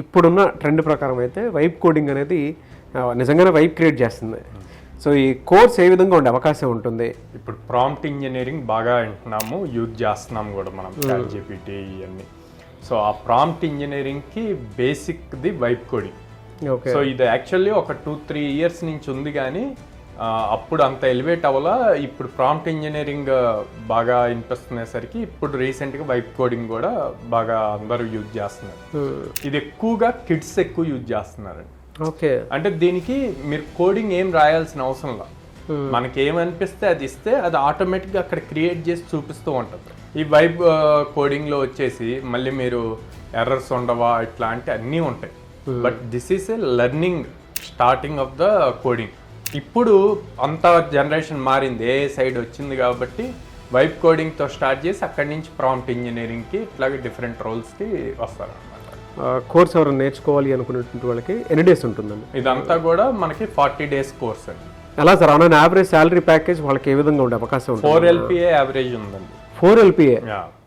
ఇప్పుడున్న ట్రెండ్ ప్రకారం అయితే వైబ్ కోడింగ్ అనేది నిజంగానే వైబ్ క్రియేట్ చేస్తుంది. సో ఈ కోర్స్ ఏ విధంగా ఉండే అవకాశం ఉంటుంది? ఇప్పుడు ప్రాంప్ట్ ఇంజనీరింగ్ బాగా వింటున్నాము, యూజ్ చేస్తున్నాము కూడా మనం ChatGPT ఇవన్నీ. సో ఆ ప్రాంప్ట్ ఇంజనీరింగ్కి బేసిక్ది వైబ్ కోడింగ్. సో ఇది యాక్చువల్లీ ఒక 2-3 ఇయర్స్ నుంచి ఉంది, కానీ అప్పుడు అంత ఎలివేట్ అవ్వాలా. ఇప్పుడు ప్రాంప్ట్ ఇంజనీరింగ్ బాగా వినిపిస్తునేసరికి ఇప్పుడు రీసెంట్గా వైబ్ కోడింగ్ కూడా బాగా అందరూ యూజ్ చేస్తున్నారు. ఇది ఎక్కువగా కిడ్స్ ఎక్కువ యూజ్ చేస్తున్నారండి. ఓకే, అంటే దీనికి మీరు కోడింగ్ ఏం రాయాల్సిన అవసరం లేదు. మనకి ఏమనిపిస్తే అది ఇస్తే అది ఆటోమేటిక్గా అక్కడ క్రియేట్ చేసి చూపిస్తూ ఉంటుంది. ఈ వైబ్ కోడింగ్లో వచ్చేసి మళ్ళీ మీరు ఎర్రర్స్ ఉండవా ఇట్లాంటి అన్నీ ఉంటాయి. But this is a learning starting of the coding. ఇప్పుడు అంత జనరేషన్ మారింది, ఏ సైడ్ వచ్చింది కాబట్టి వైబ్ కోడింగ్తో స్టార్ట్ చేసి అక్కడి నుంచి ప్రాంప్ట్ ఇంజనీరింగ్కి ఇట్లాగే డిఫరెంట్ రోల్స్కి వస్తారు అనమాట. కోర్స్ ఎవరైనా నేర్చుకోవాలి అనుకునేటువంటి వాళ్ళకి ఎన్ని డేస్ ఉంటుందండి? ఇదంతా కూడా మనకి 40 days కోర్స్ అండి. ఎలా sir on average salary package వాళ్ళకి ఏ విధంగా ఉండే అవకాశం ఉంటుంది? 4 LPA యావరేజ్ ఉందండి. 4 LPA